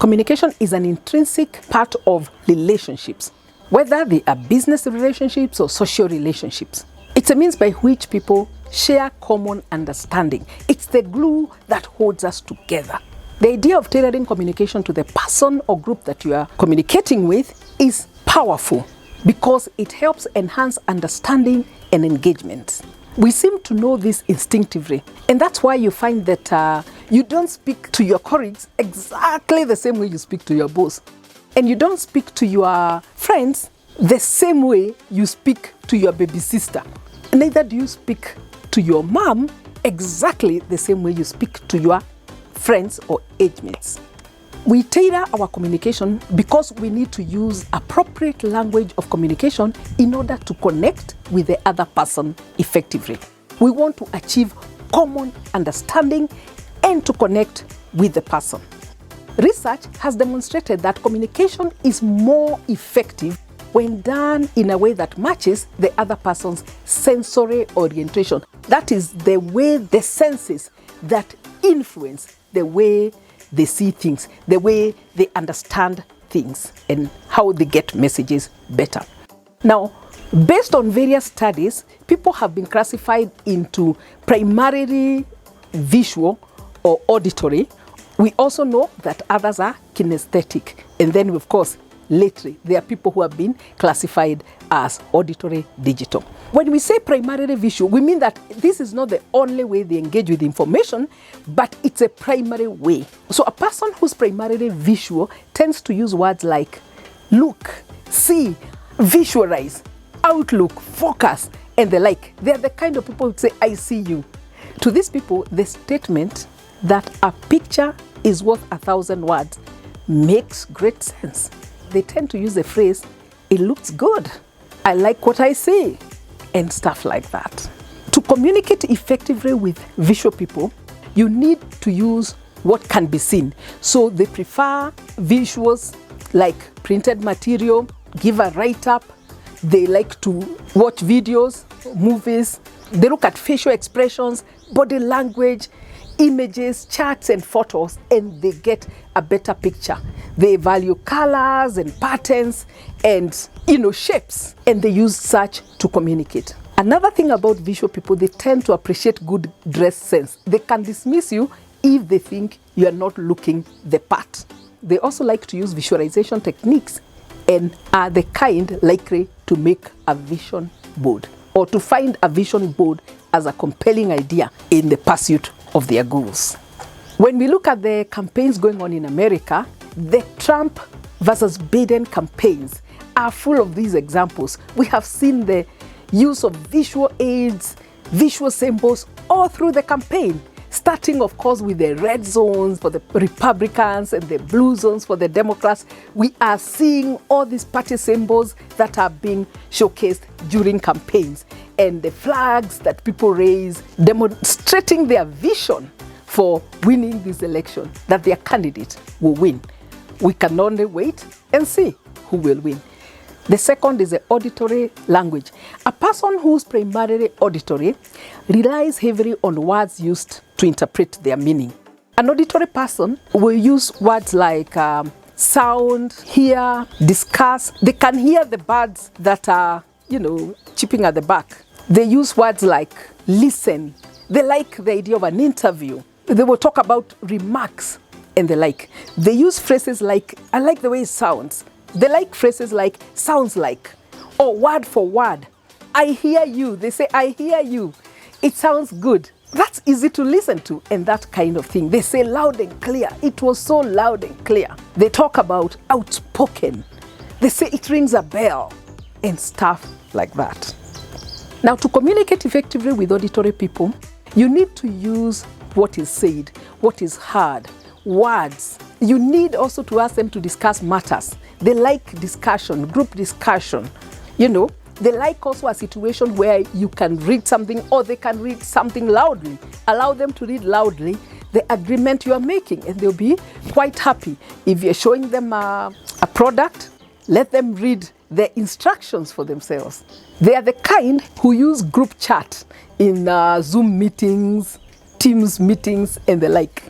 Communication is an intrinsic part of relationships, whether they are business relationships or social relationships. It's a means by which people share common understanding. It's the glue that holds us together. The idea of tailoring communication to the person or group that you are communicating with is powerful because it helps enhance understanding and engagement. We seem to know this instinctively, and that's why you find that you don't speak to your colleagues exactly the same way you speak to your boss, and you don't speak to your friends the same way you speak to your baby sister. Neither do you speak to your mom exactly the same way you speak to your friends or age mates. We tailor our communication because we need to use appropriate language of communication in order to connect with the other person effectively. We want to achieve common understanding and to connect with the person. Research has demonstrated that communication is more effective when done in a way that matches the other person's sensory orientation. That is the way, the senses that influence the way they see things, the way they understand things, and how they get messages better. Now, based on various studies, people have been classified into primarily visual or auditory. We also know that others are kinesthetic. And then, of course, lately, there are people who have been classified as auditory digital. When we say primarily visual, we mean that this is not the only way they engage with information, but it's a primary way. So a person who's primarily visual tends to use words like look, see, visualize, outlook, focus, and the like. They're the kind of people who say, I see you. To these people, the statement that a picture is worth 1,000 words makes great sense. They tend to use the phrase, it looks good, I like what I see, and stuff like that. To communicate effectively with visual people, you need to use what can be seen. So they prefer visuals like printed material, give a write-up. They like to watch videos, movies. They look at facial expressions, body language, images, charts, and photos, and they get a better picture. They value colors and patterns and, shapes, and they use such to communicate. Another thing about visual people, they tend to appreciate good dress sense. They can dismiss you if they think you are not looking the part. They also like to use visualization techniques and are the kind likely to make a vision board or to find a vision board as a compelling idea in the pursuit of their goals. When we look at the campaigns going on in America, the Trump versus Biden campaigns are full of these examples. We have seen the use of visual aids, visual symbols all through the campaign, starting of course with the red zones for the Republicans and the blue zones for the Democrats. We are seeing all these party symbols that are being showcased during campaigns and the flags that people raise, demonstrating their vision for winning this election, that their candidate will win. We can only wait and see who will win. The second is the auditory language. A person who's primarily auditory relies heavily on words used to interpret their meaning. An auditory person will use words like sound, hear, discuss. They can hear the birds that are, chipping at the back. They use words like listen. They like the idea of an interview. They will talk about remarks and the like. They use phrases like, I like the way it sounds. They like phrases like sounds like, or word for word. I hear you. They say, I hear you. It sounds good. That's easy to listen to, and that kind of thing. They say loud and clear. It was so loud and clear. They talk about outspoken. They say it rings a bell and stuff like that. Now, to communicate effectively with auditory people, you need to use what is said, what is heard, words. You need also to ask them to discuss matters. They like discussion, group discussion. They like also a situation where you can read something or they can read something loudly. Allow them to read loudly the agreement you are making, and they'll be quite happy. If you're showing them a product, let them read the instructions for themselves. They are the kind who use group chat in Zoom meetings, Teams meetings, and the like.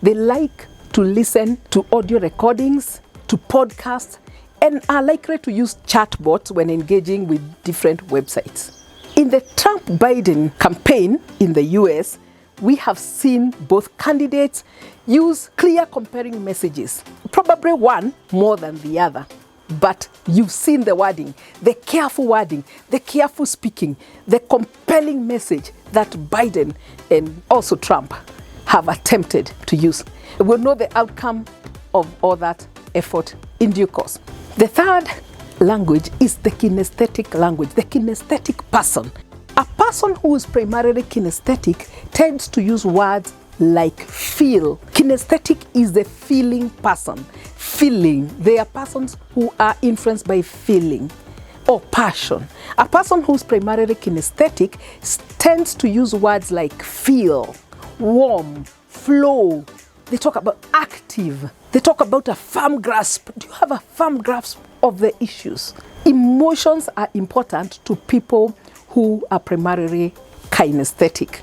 They like to listen to audio recordings, to podcasts, and are likely to use chatbots when engaging with different websites. In the Trump-Biden campaign in the US, we have seen both candidates use clear comparing messages, probably one more than the other. But you've seen the wording, the careful wording, the careful speaking, the compelling message that Biden and also Trump have attempted to use. We'll know the outcome of all that effort in due course. The third language is the kinesthetic language, the kinesthetic person. A person who is primarily kinesthetic tends to use words like feel. Kinesthetic is the feeling person. Feeling. They are persons who are influenced by feeling or passion. A person who's primarily kinesthetic tends to use words like feel, warm, flow. They talk about active. They talk about a firm grasp. Do you have a firm grasp of the issues? Emotions are important to people who are primarily kinesthetic.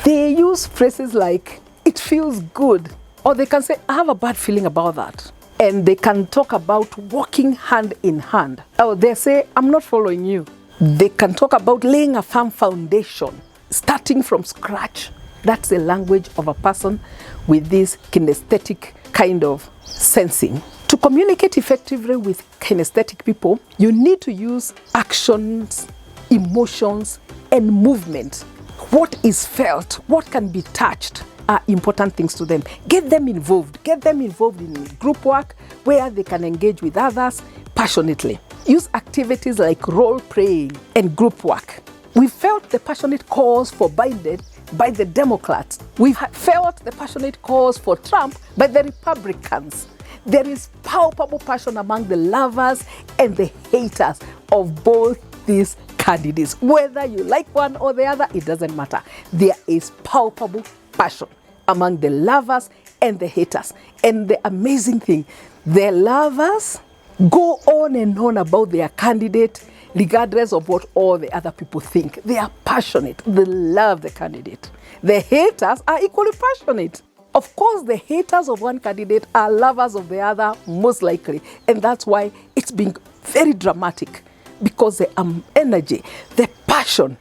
They use phrases like, it feels good, or they can say, I have a bad feeling about that. And they can talk about walking hand in hand. Or they say, I'm not following you. They can talk about laying a firm foundation, starting from scratch. That's the language of a person with this kinesthetic kind of sensing. To communicate effectively with kinesthetic people, you need to use actions, emotions, and movement. What is felt, what can be touched are important things to them. Get them involved. Get them involved in group work where they can engage with others passionately. Use activities like role playing and group work. We felt the passionate cause for Biden by the Democrats. We've felt the passionate cause for Trump by the Republicans. There is palpable passion among the lovers and the haters of both these candidates. Whether you like one or the other, it doesn't matter. There is palpable passion among the lovers and the haters. And the amazing thing, the lovers go on and on about their candidate regardless of what all the other people think. They are passionate. They love the candidate. The haters are equally passionate. Of course, the haters of one candidate are lovers of the other, most likely. And that's why it's been very dramatic, because the energy, the passion,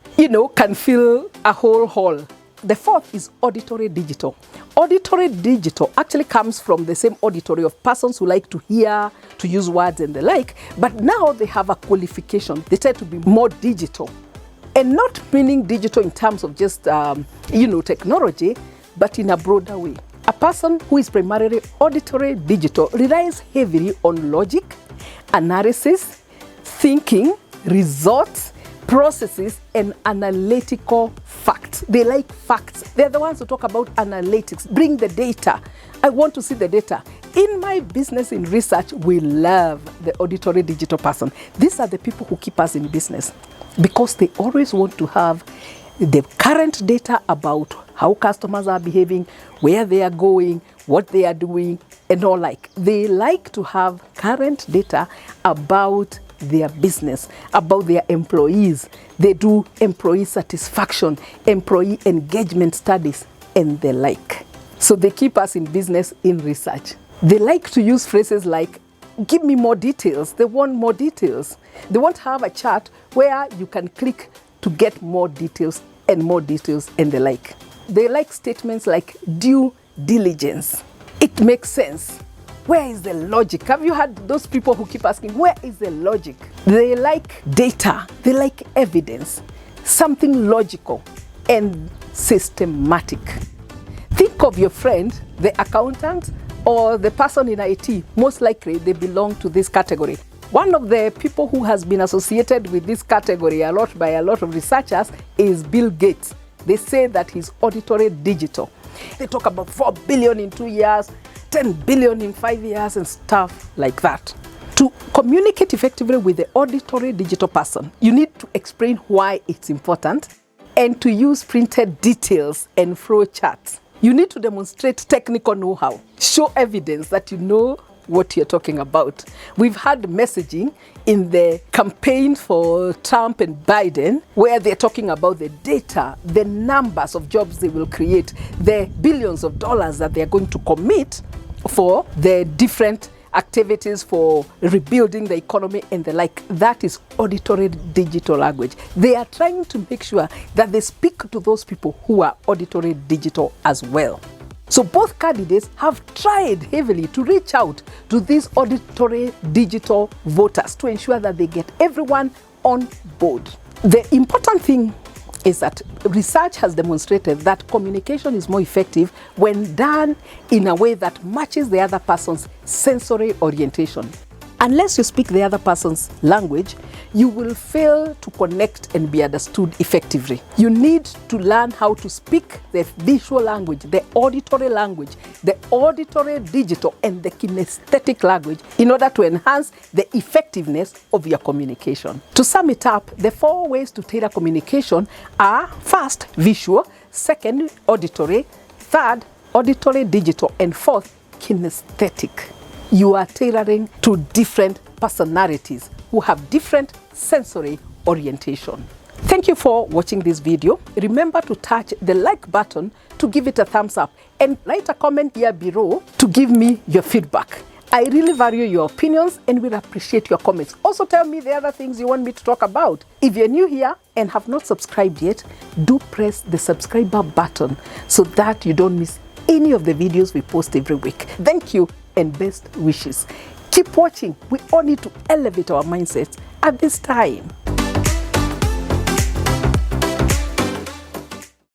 can fill a whole hall. The fourth is auditory digital. Auditory digital actually comes from the same auditory of persons who like to hear, to use words and the like, but now they have a qualification. They tend to be more digital. And not meaning digital in terms of just, technology, but in a broader way. A person who is primarily auditory digital relies heavily on logic, analysis, thinking, results, processes, and analytical facts. They like facts. They're the ones who talk about analytics. Bring the data. I want to see the data. In my business in research, we love the auditory digital person. These are the people who keep us in business because they always want to have the current data about how customers are behaving, where they are going, what they are doing, and all like. They like to have current data about their business, about their employees. They do employee satisfaction, employee engagement studies, and the like. So they keep us in business in research. They like to use phrases like, give me more details. They want more details. They want to have a chart where you can click to get more details and the like. They like statements like due diligence. It makes sense. Where is the logic? Have you had those people who keep asking, where is the logic? They like data. They like evidence. Something logical and systematic. Think of your friend, the accountant, or the person in IT. Most likely they belong to this category. One of the people who has been associated with this category by a lot of researchers is Bill Gates. They say that he's auditory digital. They talk about 4 billion in 2 years, 10 billion in 5 years, and stuff like that. To communicate effectively with the auditory digital person, you need to explain why it's important and to use printed details and flow charts. You need to demonstrate technical know-how, show evidence that you know what you're talking about. We've had messaging in the campaign for Trump and Biden where they're talking about the data, the numbers of jobs they will create, the billions of dollars that they're going to commit for the different activities for rebuilding the economy and the like. That is auditory digital language. They are trying to make sure that they speak to those people who are auditory digital as well. So both candidates have tried heavily to reach out to these auditory digital voters to ensure that they get everyone on board. The important thing is that research has demonstrated that communication is more effective when done in a way that matches the other person's sensory orientation. Unless you speak the other person's language, you will fail to connect and be understood effectively. You need to learn how to speak the visual language, the auditory language, the auditory digital, and the kinesthetic language in order to enhance the effectiveness of your communication. To sum it up, the 4 ways to tailor communication are: first, visual; second, auditory; third, auditory digital; and fourth, kinesthetic. You are tailoring to different personalities who have different sensory orientation. Thank you for watching this video. Remember to touch the like button to give it a thumbs up and write a comment here below to give me your feedback. I really value your opinions and will appreciate your comments. Also tell me the other things you want me to talk about. If you're new here and have not subscribed yet, do press the subscriber button so that you don't miss any of the videos we post every week. Thank you and best wishes. Keep watching. We all need to elevate our mindsets at this time.